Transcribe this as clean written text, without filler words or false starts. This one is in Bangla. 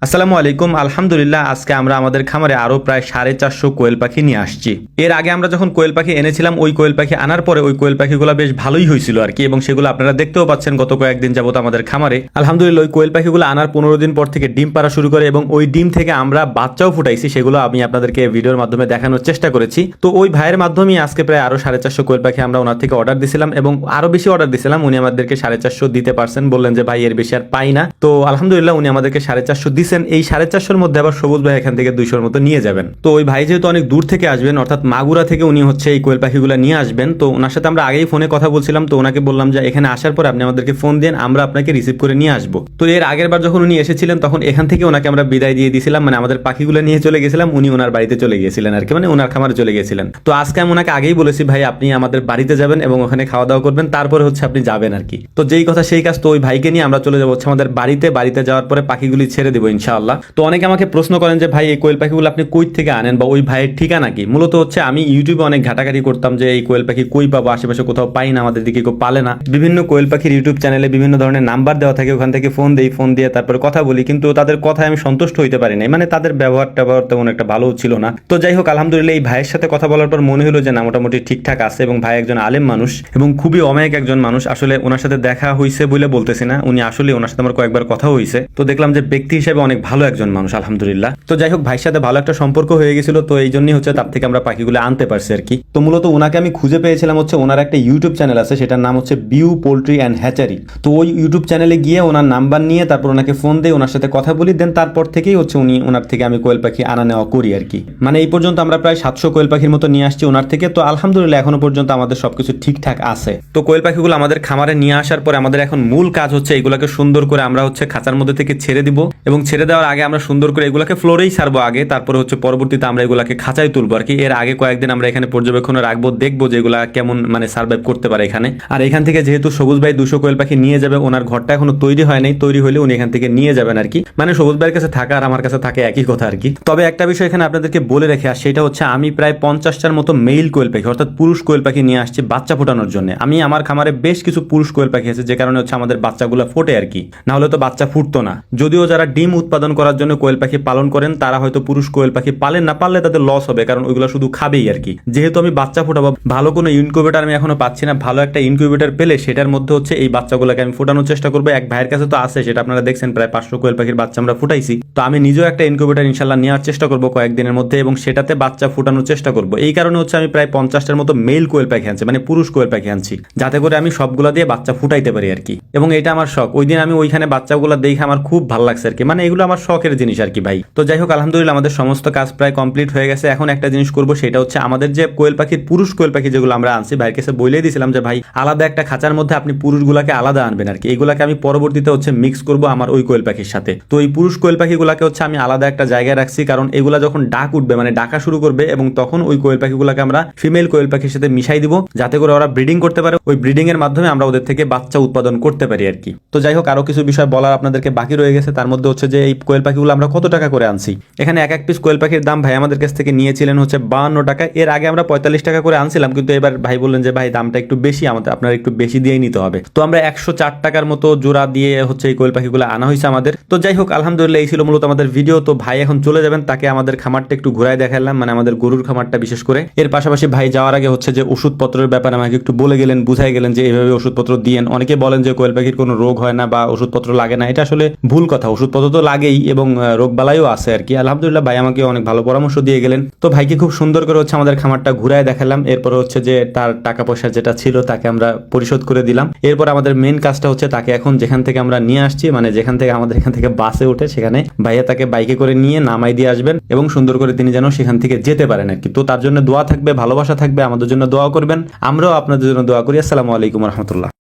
আসসালামু আলাইকুম। আলহামদুলিল্লাহ, আজকে আমরা আমাদের খামারে আরো প্রায় 450 কোয়েল পাখি নিয়ে আসছি। এর আগে আমরা যখন কোয়েল পাখি এনেছিলাম, ওই কোয়েল পাখি আনার পরে ওই কোয়েল পাখিগুলো বেশ ভালোই হয়েছিল আর কি, এবং সেগুলো আপনারা দেখতেও পাচ্ছেন গত কয়েকদিন যাবত আমাদের খামারে। আলহামদুলিল্লাহ, ওই কোয়েল পাখিগুলো আনার 15 দিন পর থেকে ডিম পাড়া শুরু করে এবং ওই ডিম থেকে আমরা বাচ্চাও ফুটাইছি, সেগুলো আমি আপনাদেরকে ভিডিওর মাধ্যমে দেখানোর চেষ্টা করেছি। তো ওই ভাইয়ের মাধ্যমেই আজকে প্রায় আরো 450 কোয়েল পাখি আমরা ওনার থেকে অর্ডার দিছিলাম এবং আরো বেশি অর্ডার দিছিলাম। উনি আমাদেরকে 450 দিতে পারছেন, বললেন যে ভাই এর বেশি আর পাই না। তো আলহামদুলিল্লাহ উনি আমাদেরকে 450 দিচ্ছেন। এই 450 মধ্যে আবার সবুজ ভাই এখান থেকে 200 মতো নিয়ে যাবেন। তো ওই ভাই যেহেতু অনেক দূর থেকে আসবেন, অর্থাৎ মাগুরা থেকে উনি হচ্ছে এই কোয়েল পাখিগুলো নিয়ে আসবেন, তো ওনার সাথে আমরা আগেই ফোনে কথা বলছিলাম। তো ওনাকে বললাম যে এখানে আসার পর আপনি আমাদেরকে ফোন দেন, আমরা আপনাকে রিসিভ করে নিয়ে আসবো। তো এর আগের বার যখন উনি এসেছিলেন তখন এখান থেকে ওনাকে আমরা বিদায় দিয়ে দিয়েছিলাম, মানে আমাদের পাখিগুলো নিয়ে চলে গেছিলাম, উনি ওনার বাড়িতে চলে গিয়েছিলেন আর কি, মানে ওনার খামারে চলে গেছিলেন। তো আজকে আমি ওনাকে আগেই বলেছি ভাই আপনি আমাদের বাড়িতে যাবেন এবং ওখানে খাওয়া দাওয়া করবেন, তারপরে হচ্ছে আপনি যাবেন আর কি। তো যেই কথা সেই কাজ। তো ওই ভাইকে নিয়ে আমরা চলে যাবো হচ্ছে আমাদের বাড়িতে যাওয়ার পরে পাখিগুলি ছেড়ে দেবো ইনশাআল্লাহ। তো অনেকে আমাকে প্রশ্ন করেন যে ভাই এই কোয়েল পাখিগুলো আপনি কই থেকে আনেন বা ওই ভাইয়ের ঠিকানা কি। মূলত হচ্ছে আমি ইউটিউবে অনেক ঘাটাঘাটি করতাম যে এই কোয়েল পাখি কই পাবো, আশেপাশে কোথাও পাই না, আমাদের দিকে কেউ পালে না। বিভিন্ন কোয়েল পাখির ইউটিউব চ্যানেলে বিভিন্ন ধরনের নাম্বার দেওয়া থাকে, ওখান থেকে ফোন দিয়ে তারপরে কথা বলি, কিন্তু তাদের কথায় আমি সন্তুষ্ট হইতে পারি নাই, মানে তাদের ব্যবহার তেমন একটা ভালো ছিল না। তো যাই হোক, আলহামদুলিল্লাহ এই ভাইয়ের সাথে কথা বলার পর মনে হলো যে না, মোটামুটি ঠিকঠাক আছে এবং ভাই একজন আলেম মানুষ এবং খুবই অমায়িক একজন মানুষ। আসলে ওনার সাথে দেখা হয়েছে বলে বলতেছি না, উনি আসলে ওনার সাথে আমার কয়েকবার কথা হয়েছে। তো দেখলাম যে ব্যক্তি হিসেবে অনেক ভালো একজন মানুষ আলহামদুলিল্লাহ। তো যাই হোক, ভাইয়ের সাথে ভালো একটা সম্পর্ক হয়ে গেছিল, তো এই জন্যই হচ্ছে তার থেকে আমরা পাখিগুলো আনতে পারছি আর কি। তো মূলত ওনাকে আমি খুঁজে পেয়েছিলাম হচ্ছে ওনার একটা ইউটিউব চ্যানেল আছে, সেটার নাম হচ্ছে বিউ পোল্ট্রি অ্যান্ড হ্যাচারি। তো ওই ইউটিউব চ্যানেলে গিয়ে ওনার নাম্বার নিয়ে তারপর ওনাকে ফোন দিয়ে ওনার সাথে কথা বলি, দেন তারপর থেকেই হচ্ছে ওনার থেকে আমি কোয়েল পাখি আনা নেওয়া করি আর কি। মানে এই পর্যন্ত আমরা প্রায় 700 কোয়েল পাখির মতো নিয়ে আসছি ওনার থেকে। তো আলহামদুলিল্লাহ এখনো পর্যন্ত আমাদের সবকিছু ঠিকঠাক আছে। তো কোয়েল পাখিগুলো আমাদের খামারে নিয়ে আসার পরে আমাদের এখন মূল কাজ হচ্ছে এগুলোকে সুন্দর করে আমরা হচ্ছে খাঁচার মধ্যে থেকে ছেড়ে দিব, এবং ছেড়ে দেওয়ার আগে আমরা সুন্দর করে এগুলোকে ফ্লোরেই ছাড়বো আগে, তারপরে হচ্ছে পরবর্তীতে আমরা এগুলাকে খাঁচায় তুলবো আর কি। এর আগে কয়েকদিন আমরা এখানে পর্যবেক্ষণে রাখবো, দেখবো যে এগুলা কেমন মানে সার্ভাইভ করতে পারে এখানে। আর এখান থেকে যেহেতু সবুজ ভাই 200 কোয়েল পাখি নিয়ে যাবে, ওনার ঘরটা এখনো তৈরি হয় নাই, তৈরি হলে উনি এখান থেকে নিয়ে যাবেন আর কি। মানে সবুজ ভাইয়ের কাছে থাকা আর আমার কাছে থাকে একই কথা আর কি। তবে একটা বিষয় এখানে আপনাদেরকে বলে রেখে, আর সেটা হচ্ছে আমি প্রায় 50টার মতো মেইল কোয়েল পাখি অর্থাৎ পুরুষ কোয়েল পাখি নিয়ে আসছি বাচ্চা ফোটানোর জন্য। আমি আমার খামারে বেশ কিছু পুরুষ কোয়েল পাখি আছে, যে কারণে হচ্ছে আমাদের বাচ্চাগুলো ফোটে আর কি, না হলে তো বাচ্চা ফুটতো না। যদিও যারা ডিম উৎপাদন করার জন্য কোয়েল পাখি পালন করেন তারা হয়তো পুরুষ কোয়েল পাখি পালেন না, পারলে তাদের লস হবে, কারণ ওইগুলো শুধু খাবেই আর কি। যেহেতু আমি বাচ্চা ফোটাবো, ভালো কোনো ইনকিউবেটর আমি এখনো পাচ্ছি না, ভালো একটা ইনকিউবেটর পেলে সেটার মধ্যে হচ্ছে এই বাচ্চাগুলোকে আমি ফোটানোর চেষ্টা করবো। এক ভাইয়ের কাছে তো আছে, সেটা আপনারা দেখছেন, প্রায় 500 কোয়েল পাখির বাচ্চা আমরা ফুটাইছি। তো আমি নিজেও একটা ইনকিউবেটর ইনশাল্লাহ নেওয়ার চেষ্টা করবো কয়েকদিনের মধ্যে, এবং সেটাতে বাচ্চা ফুটানোর চেষ্টা করবো। এই কারণে হচ্ছে আমি প্রায় 50টার মতো মেল কোয়েল পাখি আনছি, মানে পুরুষ কোয়েল পাখি আনছি, যাতে করে আমি সবগুলা দিয়ে বাচ্চা ফুটাইতে পারি আর কি। এবং এটা আমার শখ। ওই দিন আমি ওইখানে বাচ্চাগুলো দেখে আমার খুব ভালো লাগছে আর কি, মানে এগুলো আমার শখের জিনিস আর কি ভাই। তো যাই হোক, আলহামদুলিল্লাহ আমাদের সমস্ত কাজ প্রায় কমপ্লিট হয়ে গেছে। এখন একটা জিনিস করবো, সেটা হচ্ছে আমাদের যে কোয়েল পাখির পুরুষ কোয়েল পাখি যেগুলো আমরা আনছি, ভাইয়ের কাছে বলেই দিয়েছিলাম যে ভাই আলাদা একটা খাঁচার মধ্যে আপনি পুরুষগুলাকে আলাদা আনবেন আর কি। এইগুলাকে আমি পরবর্তীতে হচ্ছে মিক্স করবো আমার ওই কোয়েল পাখির সাথে। তো এই পুরুষ কোয়েল পাখিগুলাকে হচ্ছে আমি আলাদা একটা জায়গায় রাখছি, কারণ এগুলা যখন ডাক উঠবে মানে ডাকা শুরু করবে, এবং তখন ওই কোয়েল পাখিগুলাকে আমরা ফিমেল কোয়েল পাখির সাথে মিশাই দিব, যাতে করে ওরা ব্রিডিং করতে পারে। ওই ব্রিডিং এর মাধ্যমে আমরা ওদের থেকে বাচ্চা উৎপাদন করতে পারি আর কি। তো যাই হোক, আরো কিছু বিষয় বলার আপনাদেরকে বাকি রয়ে গেছে। তার মধ্যে হচ্ছে যে এই কোয়েল পাখিগুলো আমরা কত টাকা করে আনছি। এখানে এক পিস কোয়েল পাখির দাম ভাই আমাদের কাছ থেকে নিয়েছিলেন হচ্ছে 52 টাকা। এর আগে আমরা 45 টাকা করে আনছিলাম, কিন্তু এবার ভাই বললেন যে ভাই দামটা একটু বেশি, আমাদের আপনার একটু বেশি দিয়েই নিতে হবে। তো আমরা 104 টাকার মতো জোড়া দিয়ে হচ্ছে এই কোয়েল পাখিগুলো আনা হয়েছে আমাদের। তো যাই হোক, আলহামদুলিল্লাহ এই ছিল মূলত আমাদের ভিডিও। তো ভাই এখন চলে যাবেন, তাকে আমাদের খামারটা একটু ঘুরাই দেখালাম, মানে আমাদের গরুর খামারটা বিশেষ করে। এর পাশাপাশি ভাই যাওয়ার আগে হচ্ছে যে ওষুধপত্রের ব্যাপারে আমাকে একটু বলে গেলেন, বুঝাই গেলেন যে এইভাবে ওষুধপত্র দিয়েন। অনেকে বলেন যে কোয়েল পাখির কোনো রোগ হয় না বা ওষুধপত্র লাগে না, এটা আসলে ভুল কথা। ওষুধপত্র তো লাগেই এবং রোগ বালাইও আছে আর কি। আলহামদুলিল্লাহ ভাই আমাকে অনেক ভালো পরামর্শ দিয়ে গেলেন। তো ভাইকে খুব সুন্দর করে হচ্ছে আমাদের খামারটা ঘুরায় দেখালাম। এরপর হচ্ছে যে তার টাকা পয়সা যেটা ছিল তাকে আমরা পরিশোধ করে দিলাম। এরপর আমাদের মেন কাজটা হচ্ছে তাকে এখন যেখান থেকে আমরা নিয়ে আসছি, মানে যেখান থেকে আমাদের এখান থেকে বাসে উঠে, সেখানে ভাইয়া তাকে বাইকে করে নিয়ে নামাই দিয়ে আসবেন এবং সুন্দর করে তিনি যেন সেখান থেকে যেতে পারেন আর কি। তো তার জন্য দোয়া থাকবে, ভালোবাসা থাকবে, আমাদের জন্য দোয়া করবেন, আমরাও আপনাদের জন্য দোয়া করি। আসসালামু আলাইকুম রহমতুল্লাহ।